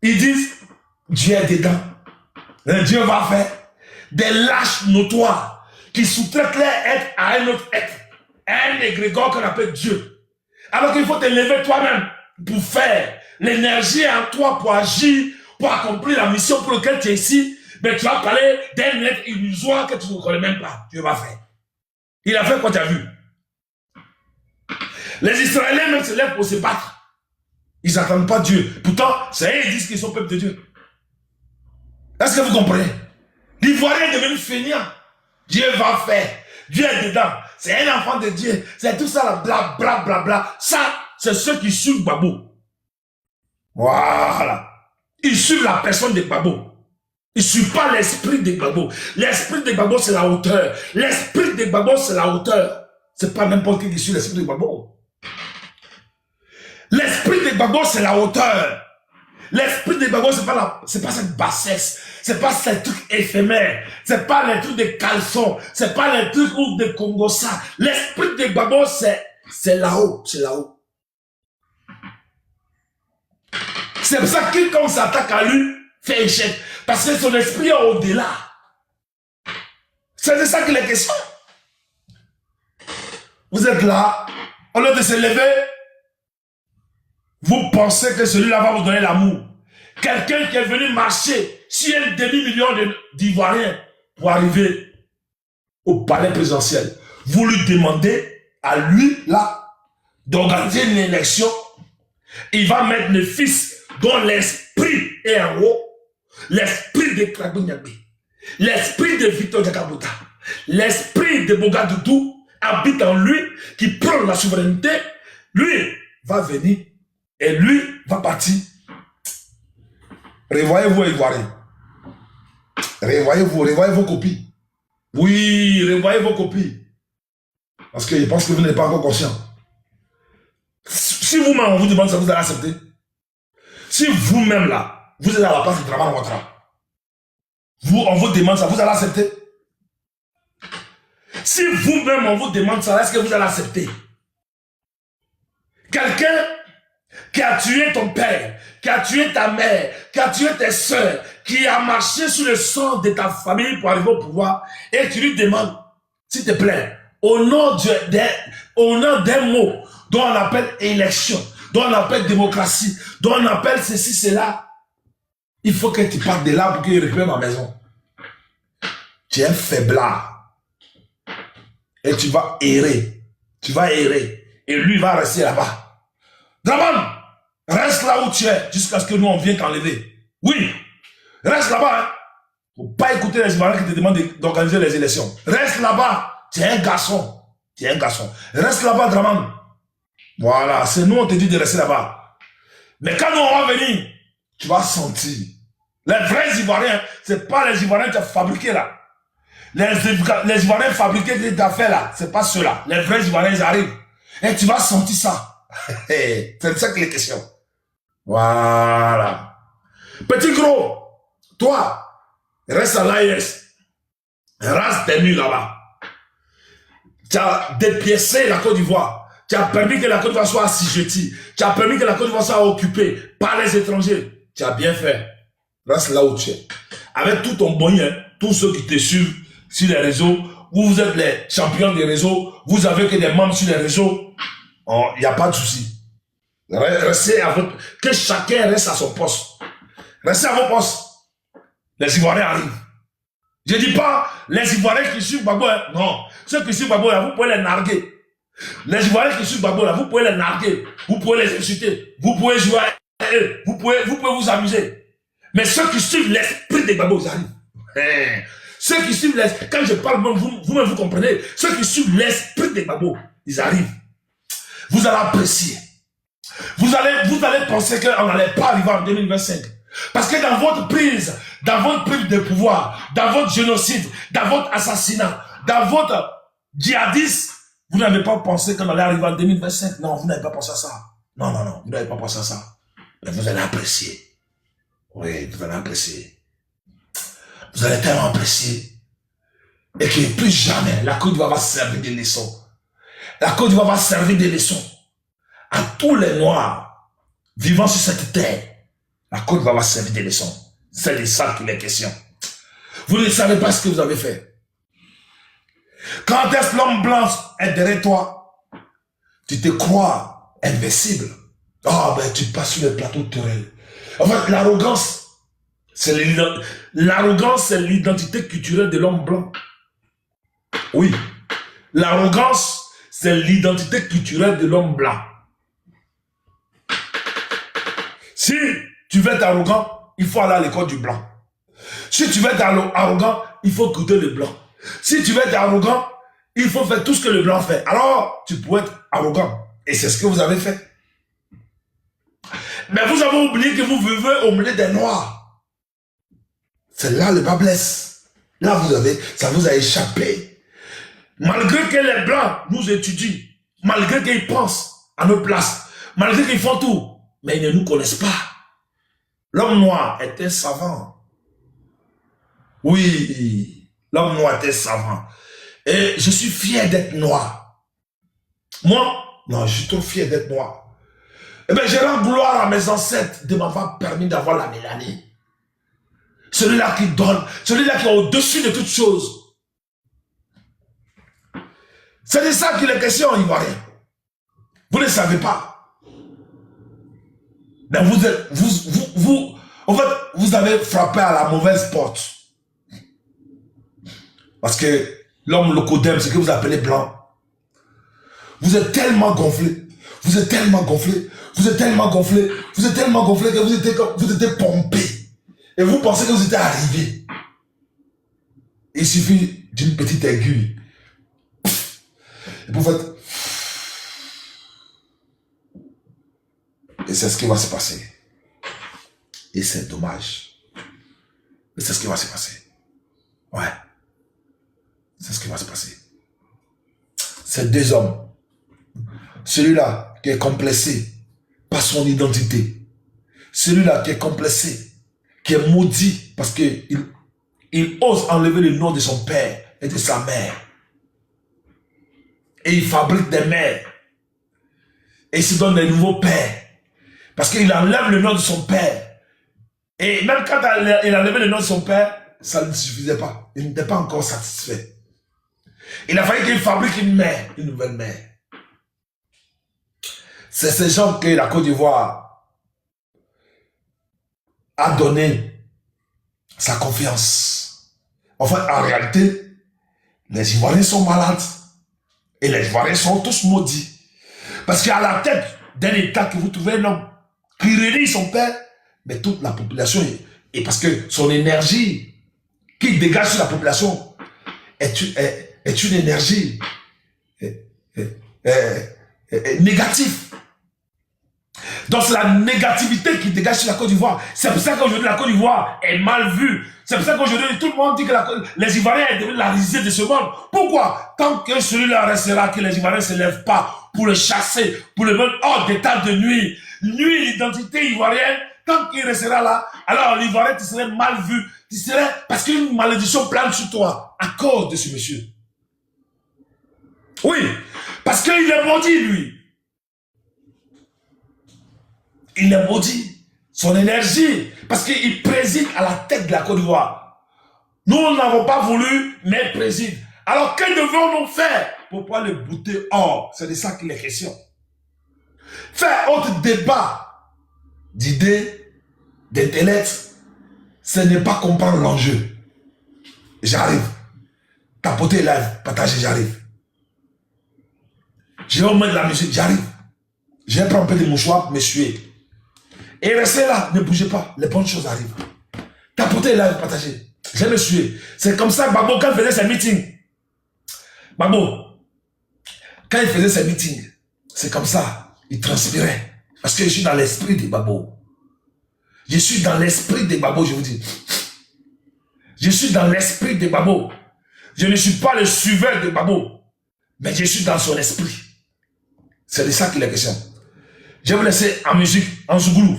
Ils disent, Dieu est dedans. Dieu va faire des lâches notoires qui sous-traitent leur être à un autre être. Un égrégore qu'on appelle Dieu. Alors qu'il faut te lever toi-même pour faire l'énergie en toi pour agir, pour accomplir la mission pour laquelle tu es ici. Mais tu vas parler d'un être illusoire que tu ne connais même pas. Dieu va faire. Il a fait quoi tu as vu? Les Israéliens même se lèvent pour se battre. Ils n'attendent pas Dieu. Pourtant, c'est eux qui disent qu'ils sont peuple de Dieu. Est-ce que vous comprenez? L'Ivoirien est devenu feignant. Dieu va faire. Dieu est dedans. C'est un enfant de Dieu. C'est tout ça, là, bla, bla, bla, bla. Ça, c'est ceux qui suivent Gbagbo. Voilà. Ils suivent la personne de Gbagbo. Ils ne suivent pas l'esprit de Gbagbo. L'esprit de Gbagbo, c'est la hauteur. L'esprit de Gbagbo, c'est la hauteur. C'est pas n'importe qui suit l'esprit de Gbagbo. L'esprit de Gbagbo, c'est la hauteur. L'esprit de Gbagbo, c'est pas cette bassesse. C'est pas ces trucs éphémères. C'est pas les trucs de caleçon. C'est pas les trucs de Congossa. L'esprit de Gbagbo, c'est là-haut. C'est là-haut. C'est pour ça que quand on s'attaque à lui, fait échec. Parce que son esprit est au-delà. C'est de ça qu'il est question. Vous êtes là, au lieu de se lever, vous pensez que celui-là va vous donner l'amour. Quelqu'un qui est venu marcher sur un demi-million d'Ivoiriens pour arriver au palais présidentiel. Vous lui demandez à lui, là, d'organiser une élection. Il va mettre le fils dont l'esprit est en haut. L'esprit de Krabou Nyabé. L'esprit de Victor Diakabouta. L'esprit de Boga Doudou habite en lui, qui prend la souveraineté. Lui va venir et lui va partir. Revoyez-vous, Ivoiriens. Revoyez vos copies. Oui, revoyez vos copies. Parce que je pense que vous n'êtes pas encore conscient. Si vous-même on vous demande ça, vous allez accepter. Si vous-même là, vous êtes à la place du travail dans votre âme, on vous demande ça, vous allez accepter. Si vous-même on vous demande ça, est-ce que vous allez accepter? Quelqu'un qui a tué ton père, qui a tué ta mère, qui a tué tes soeurs, qui a marché sur le sang de ta famille pour arriver au pouvoir, et tu lui demandes, s'il te plaît, au nom d'un mot dont on appelle élection, dont on appelle démocratie, dont on appelle ceci, cela, il faut que tu partes de là pour qu'il récupère ma maison. Tu es un faiblard. Et tu vas errer. Tu vas errer. Et lui va rester là-bas. Draman, reste là où tu es jusqu'à ce que nous on vienne t'enlever. Oui, reste là-bas. Hein. Faut pas écouter les Ivoiriens qui te demandent d'organiser les élections. Reste là-bas. Tu es un garçon. Tu es un garçon. Reste là-bas, Draman. Voilà, c'est nous on te dit de rester là-bas. Mais quand nous on va venir, tu vas sentir. Les vrais Ivoiriens, c'est pas les Ivoiriens que tu as fabriqués là. Les Ivoiriens fabriqués que tu as fait là, c'est pas ceux-là. Les vrais Ivoiriens, ils arrivent. Et tu vas sentir ça. C'est de ça qu'il est question. Voilà. Petit gros, toi, reste à l'AIS. Reste tes nuits là-bas. Tu as dépiécé la Côte d'Ivoire. Tu as permis que la Côte d'Ivoire soit assujettie. Tu as permis que la Côte d'Ivoire soit occupée par les étrangers. Tu as bien fait. Reste là où tu es. Avec tout ton moyen, tous ceux qui te suivent sur les réseaux, vous êtes les champions des réseaux, vous avez que des membres sur les réseaux, il n'y a pas de souci. Restez à votre... Que chacun reste à son poste. Restez à vos postes. Les Ivoiriens arrivent. Je ne dis pas les Ivoiriens qui suivent Gbagbo. Hein. Non. Ceux qui suivent Gbagbo, là, vous pouvez les narguer. Les Ivoiriens qui suivent Gbagbo, là, vous pouvez les narguer. Vous pouvez les insulter. Vous pouvez jouer à eux. Vous pouvez vous amuser. Mais ceux qui suivent l'esprit de Gbagbo, ils arrivent. Ceux qui suivent l'esprit, quand je parle, vous-même vous comprenez, ceux qui suivent l'esprit de Gbagbo, ils arrivent. Vous allez apprécier. Vous allez penser qu'on n'allait pas arriver en 2025. Parce que dans votre prise de pouvoir, dans votre génocide, dans votre assassinat, dans votre djihadisme, vous n'avez pas pensé qu'on allait arriver en 2025. Non, vous n'avez pas pensé à ça. Non, vous n'avez pas pensé à ça. Mais vous allez apprécier. Oui, vous allez apprécier. Vous allez tellement apprécier. Et que plus jamais, la Côte d'Ivoire va servir de leçon. La Côte d'Ivoire va servir de leçon à tous les Noirs vivant sur cette terre. La Côte d'Ivoire va servir des leçons. C'est de ça qu'il est question. Vous ne savez pas ce que vous avez fait. Quand est-ce que l'homme blanc est derrière toi, tu te crois invincible. Ah, ben tu passes sur le plateau terrestre. En fait, l'arrogance, c'est l'identité culturelle de l'homme blanc. Oui. L'arrogance, c'est l'identité culturelle de l'homme blanc. Si tu veux être arrogant, il faut aller à l'école du blanc. Si tu veux être arrogant, il faut écouter le blanc. Si tu veux être arrogant, il faut faire tout ce que le blanc fait. Alors, tu peux être arrogant. Et c'est ce que vous avez fait. Mais vous avez oublié que vous vivez au milieu des noirs. C'est là le bas blesse. Là, ça vous a échappé. Malgré que les blancs nous étudient, malgré qu'ils pensent à nos places, malgré qu'ils font tout, mais ils ne nous connaissent pas. L'homme noir était savant. Oui, l'homme noir était savant. Et je suis fier d'être noir. Moi, non, je suis trop fier d'être noir. Eh bien, je rends gloire à mes ancêtres de m'avoir permis d'avoir la mélanie. Celui-là qui donne, celui-là qui est au-dessus de toutes choses. C'est de ça qu'il est question, Ivoirien. Vous ne savez pas. Mais en fait, vous avez frappé à la mauvaise porte. Parce que l'homme locodème, ce que vous appelez blanc, vous êtes tellement gonflé, vous êtes tellement gonflé, vous êtes tellement gonflé, vous êtes tellement gonflé que vous étiez pompé. Et vous pensez que vous étiez arrivé. Il suffit d'une petite aiguille. Et vous faites... Et c'est ce qui va se passer. Et c'est dommage. Mais c'est ce qui va se passer. Ouais. C'est ce qui va se passer. C'est deux hommes. Celui-là qui est complexé par son identité. Celui-là qui est complexé, qui est maudit parce qu'il ose enlever le nom de son père et de sa mère. Et il fabrique des mères. Et il se donne des nouveaux pères. Parce qu'il enlève le nom de son père. Et même quand il a enlevé le nom de son père, ça ne suffisait pas. Il n'était pas encore satisfait. Il a fallu qu'il fabrique une mère, une nouvelle mère. C'est ces gens que la Côte d'Ivoire a donné sa confiance. En fait, en réalité, les Ivoiriens sont malades. Et les Ivoiriens sont tous maudits. Parce qu'à la tête d'un État que vous trouvez un homme qui relie son père, mais toute la population, et parce que son énergie qui dégage sur la population est une énergie négative. Donc c'est la négativité qui dégage sur la Côte d'Ivoire. C'est pour ça qu'aujourd'hui la Côte d'Ivoire est mal vue. C'est pour ça qu'aujourd'hui tout le monde dit que les Ivoiriens sont devenus la risée de ce monde. Pourquoi? Tant que celui-là restera, que les Ivoiriens ne se lèvent pas pour le chasser, pour le mettre hors d'état de nuit. Nuit l'identité ivoirienne, tant qu'il restera là, alors l'Ivoirien tu serais mal vu. Tu serais, parce qu'une malédiction plane sur toi à cause de ce monsieur. Oui, parce qu'il est maudit lui. Il est maudit. Son énergie, parce qu'il préside à la tête de la Côte d'Ivoire. Nous n'avons pas voulu, mais il préside. Alors que devons-nous faire pour pouvoir le bouter hors? C'est de ça qu'il est question. Faire autre débat d'idées, d'intellect, ce n'est pas comprendre l'enjeu. J'arrive. Tapoter live, partager, j'arrive. Je vais mettre la musique, j'arrive. Je vais prendre un peu de mouchoir, me suer. Et restez là, ne bougez pas, les bonnes choses arrivent. Tapoter live, partager. Je vais me suer. C'est comme ça que Babo, quand il faisait ses meetings, Babo, quand il faisait ses meetings, c'est comme ça, il transpirait. Parce que je suis dans l'esprit de Babo. Je suis dans l'esprit de Babo, je vous dis. Je suis dans l'esprit de Babo. Je ne suis pas le suiveur de Babo, mais je suis dans son esprit. C'est de ça qu'il est question. Je vais vous laisser en musique, en Zouglou.